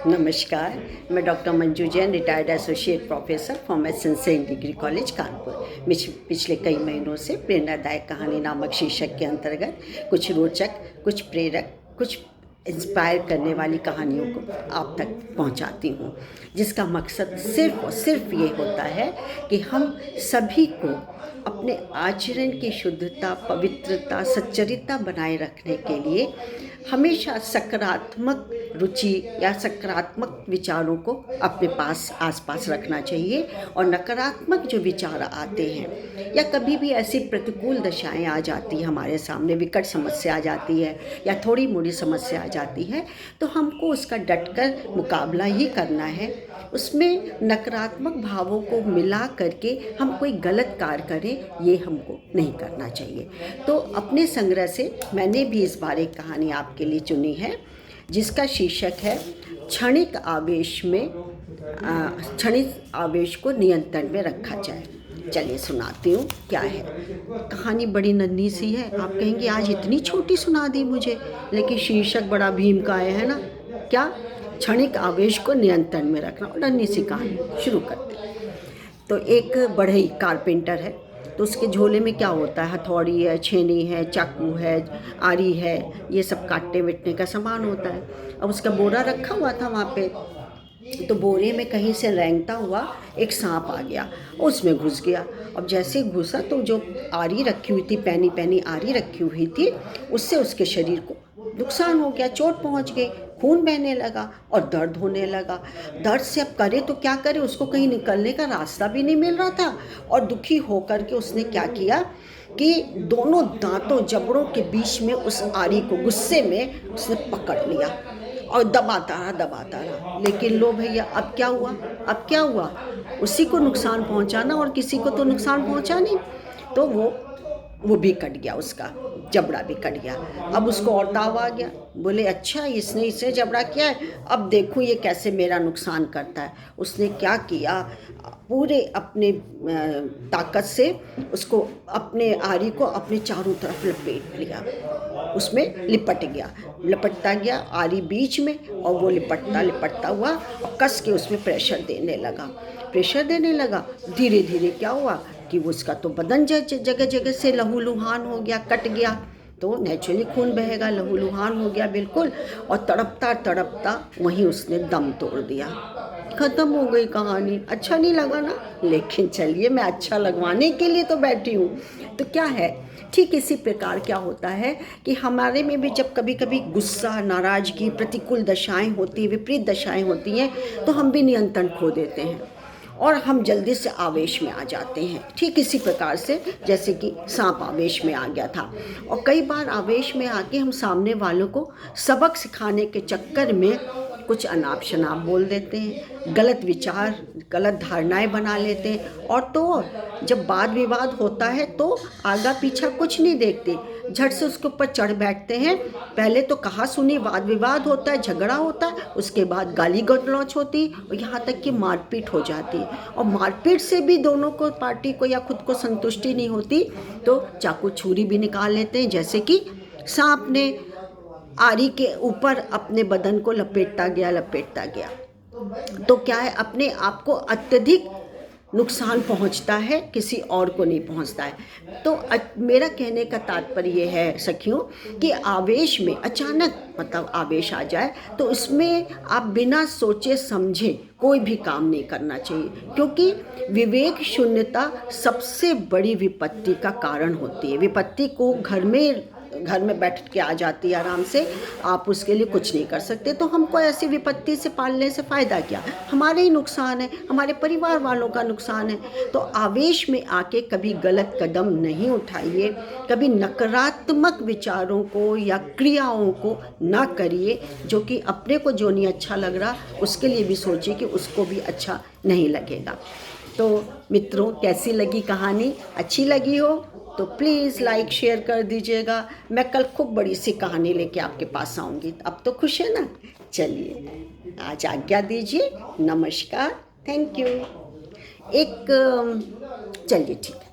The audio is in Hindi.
नमस्कार, मैं doctor Manju Jain, retired associate professor from saint degree college Kanpur. पिछले कई महीनों से प्रेरणादायक कहानी नामक शीर्षक के अंतर्गत कुछ रोचक, कुछ प्रेरक, कुछ इंस्पायर करने वाली कहानियों को आप तक पहुंचाती हूं, जिसका मकसद सिर्फ और सिर्फ ये होता है कि हम सभी को अपने आचरण की शुद्धता, पवित्रता, सच्चरिता बनाए रखने के लिए हमेशा सकारात्मक रुचि या सकारात्मक विचारों को अपने पास आसपास रखना चाहिए। और नकारात्मक जो विचार आते हैं या कभी भी ऐसी प्रतिकूल दशाएं आ जाती हैं, हमारे सामने विकट समस्या आ जाती है या थोड़ी मोड़ी समस्या आ जाती है, तो हमको उसका डटकर मुकाबला ही करना है। उसमें नकारात्मक भावों को मिला करके हम कोई गलत कार्य करें, ये हमको नहीं करना चाहिए। तो अपने संग्रह से मैंने भी इस बार एक कहानी आपके लिए चुनी है, जिसका शीर्षक है क्षणिक आवेश को नियंत्रण में रखा जाए। चलिए सुनाती हूँ क्या है। कहानी बड़ी नन्ही सी है, आप कहेंगे आज इतनी छोटी सुना दी मुझे, लेकिन शीर्षक बड़ा भीम का है ना। क्या? क्षणिक आवेश को नियंत्रण में रखना। और नन्ही सी कहानी शुरू करते हैं। तो एक बढ़ई कारपेंटर है, तो उसके झोले में क्या होता है? हथौड़ी है, छेनी है, चाकू है, आरी है, ये सब काटने वेटने का सामान होता है। अब उसका बोरा रखा हुआ था वहाँ पे, तो बोरे में कहीं से रेंगता हुआ एक सांप आ गया, उसमें घुस गया। अब जैसे घुसा तो जो आरी रखी हुई थी, पैनी पैनी आरी रखी हुई थी, उससे उसके शरीर को नुकसान हो गया, चोट पहुंच गई, खून बहने लगा और दर्द होने लगा। दर्द से अब करे तो क्या करे, उसको कहीं निकलने का रास्ता भी नहीं मिल रहा था। और दुखी होकर के उसने क्या किया कि दोनों दांतों जबड़ों के बीच में उस आरी को गुस्से में उसने पकड़ लिया और दबाता रहा। लेकिन लो भैया, अब क्या हुआ? उसी को नुकसान पहुंचाना और किसी को तो नुकसान पहुंचा नहीं। तो वो भी कट गया, उसका जबड़ा भी कट गया। अब उसको और ताव आ गया, बोले अच्छा इसने जबड़ा किया है, अब देखो ये कैसे मेरा नुकसान करता है। उसने क्या किया, पूरे अपने ताकत से उसको, अपने आरी को अपने चारों तरफ लपेट लिया, उसमें लपटता गया आरी बीच में, और वो लिपटता हुआ और कस के उसमें प्रेशर देने लगा। धीरे धीरे क्या हुआ कि उसका तो बदन जगह जगह से लहूलुहान हो गया, कट गया, तो नेचुरली खून बहेगा, लहूलुहान हो गया बिल्कुल। और तड़पता वहीं उसने दम तोड़ दिया। खत्म हो गई कहानी। अच्छा नहीं लगा ना? लेकिन चलिए, मैं अच्छा लगवाने के लिए तो बैठी हूँ। तो क्या है, ठीक इसी प्रकार क्या होता है कि हमारे में भी जब कभी कभी गुस्सा, नाराज़गी, प्रतिकूल दशाएं होती, विपरीत दशाएं होती हैं, तो हम भी नियंत्रण खो देते हैं और हम जल्दी से आवेश में आ जाते हैं। ठीक इसी प्रकार से जैसे कि सांप आवेश में आ गया था, और कई बार आवेश में आके हम सामने वालों को सबक सिखाने के चक्कर में कुछ अनाप शनाप बोल देते हैं, गलत विचार, गलत धारणाएं बना लेते हैं। और तो जब वाद विवाद होता है तो आगा पीछा कुछ नहीं देखते, झट से उसके ऊपर चढ़ बैठते हैं। पहले तो कहा सुनी वाद विवाद होता है, झगड़ा होता है, उसके बाद गाली गलौच होती और यहाँ तक कि मारपीट हो जाती है। और मारपीट से भी दोनों को, पार्टी को या खुद को संतुष्टि नहीं होती, तो चाकू छुरी भी निकाल लेते हैं, जैसे कि सांप ने आरी के ऊपर अपने बदन को लपेटता गया। तो क्या है, अपने आप को अत्यधिक नुकसान पहुंचता है, किसी और को नहीं पहुंचता है। तो मेरा कहने का तात्पर्य ये है सखियों कि आवेश में अचानक आवेश आ जाए तो इसमें आप बिना सोचे समझे कोई भी काम नहीं करना चाहिए, क्योंकि विवेक शून्यता सबसे बड़ी विपत्ति का कारण होती है। विपत्ति को घर में बैठ के आ जाती है आराम से, आप उसके लिए कुछ नहीं कर सकते। तो हमको ऐसी विपत्ति से पालने से फ़ायदा क्या? हमारे ही नुकसान है, हमारे परिवार वालों का नुकसान है। तो आवेश में आके कभी गलत कदम नहीं उठाइए, कभी नकारात्मक विचारों को या क्रियाओं को ना करिए, जो कि अपने को जो नहीं अच्छा लग रहा उसके लिए भी सोचिए कि उसको भी अच्छा नहीं लगेगा। तो मित्रों, कैसी लगी कहानी? अच्छी लगी हो तो प्लीज़ लाइक शेयर कर दीजिएगा। मैं कल खूब बड़ी सी कहानी लेके आपके पास आऊँगी। अब तो खुश है ना? चलिए आज आज्ञा दीजिए। नमस्कार, थैंक यू। चलिए ठीक है।